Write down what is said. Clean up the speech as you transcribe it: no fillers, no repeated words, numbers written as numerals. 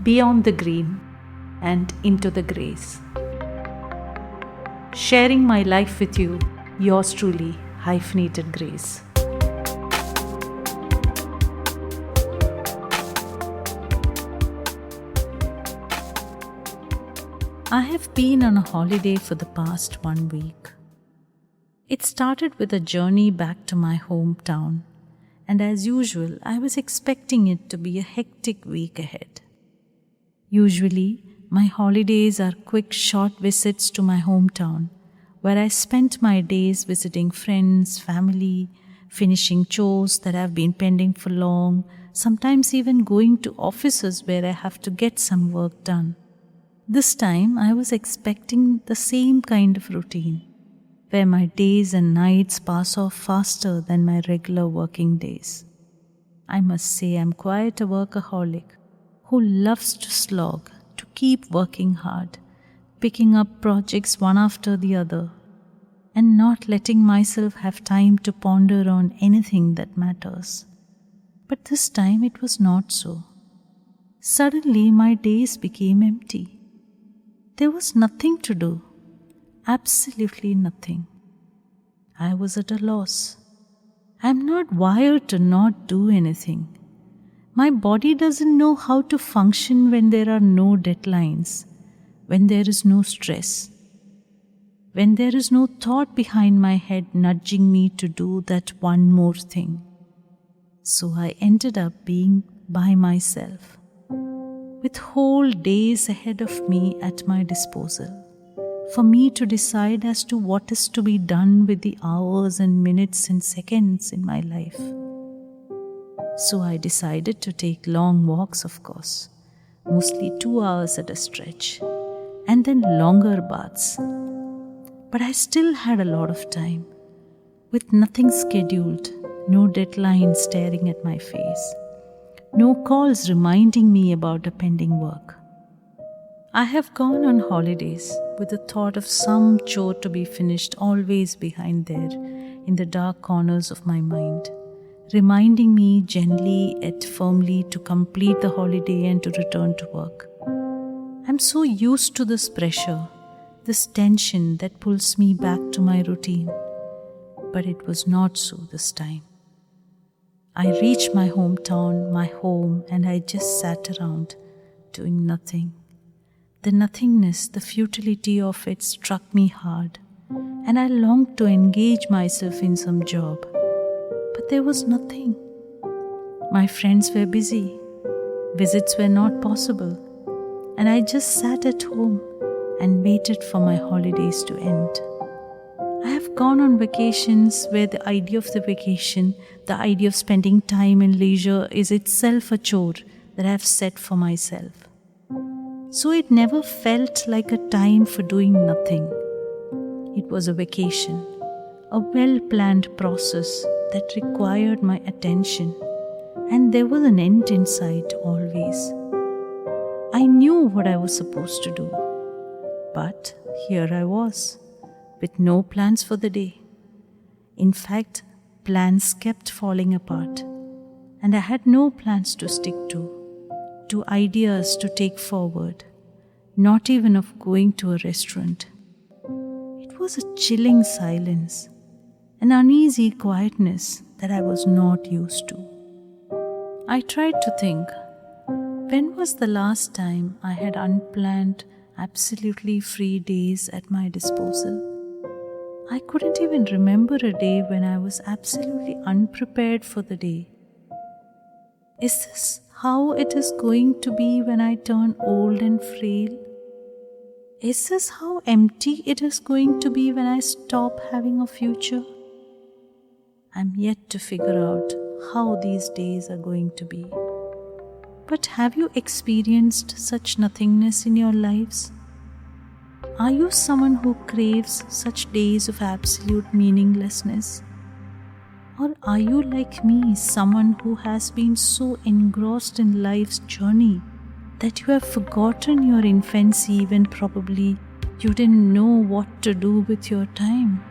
beyond the green and into the grays. Sharing my life with you, yours truly, Hyphenated Grace. I have been on a holiday for the past 1 week. It started with a journey back to my hometown, and as usual, I was expecting it to be a hectic week ahead. Usually, my holidays are quick, short visits to my hometown, where I spent my days visiting friends, family, finishing chores that have been pending for long, sometimes even going to offices where I have to get some work done. This time, I was expecting the same kind of routine, where my days and nights pass off faster than my regular working days. I must say I'm quite a workaholic who loves to slog, to keep working hard, picking up projects one after the other, and not letting myself have time to ponder on anything that matters. But this time it was not so. Suddenly my days became empty. There was nothing to do, absolutely nothing. I was at a loss. I am not wired to not do anything. My body doesn't know how to function when there are no deadlines, when there is no stress, when there is no thought behind my head nudging me to do that one more thing. So I ended up being by myself, with whole days ahead of me at my disposal, for me to decide as to what is to be done with the hours and minutes and seconds in my life. So I decided to take long walks, of course, mostly 2 hours at a stretch, and then longer baths. But I still had a lot of time, with nothing scheduled, no deadline staring at my face, no calls reminding me about a pending work. I have gone on holidays with the thought of some chore to be finished always behind there in the dark corners of my mind, reminding me gently yet firmly to complete the holiday and to return to work. I'm so used to this pressure, this tension that pulls me back to my routine. But it was not so this time. I reached my hometown, my home, and I just sat around, doing nothing. The nothingness, the futility of it struck me hard, and I longed to engage myself in some job. But there was nothing. My friends were busy, visits were not possible, and I just sat at home and waited for my holidays to end. I have gone on vacations where the idea of the vacation, the idea of spending time and leisure is itself a chore that I have set for myself. So it never felt like a time for doing nothing. It was a vacation, a well-planned process that required my attention, and there was an end in sight always. I knew what I was supposed to do, but here I was, with no plans for the day. In fact, plans kept falling apart, and I had no plans to stick to ideas to take forward, not even of going to a restaurant. It was a chilling silence, an uneasy quietness that I was not used to. I tried to think, when was the last time I had unplanned, absolutely free days at my disposal? I couldn't even remember a day when I was absolutely unprepared for the day. Is this how it is going to be when I turn old and frail? Is this how empty it is going to be when I stop having a future? I'm yet to figure out how these days are going to be. But have you experienced such nothingness in your lives? Are you someone who craves such days of absolute meaninglessness? Or are you like me, someone who has been so engrossed in life's journey that you have forgotten your infancy when probably you didn't know what to do with your time?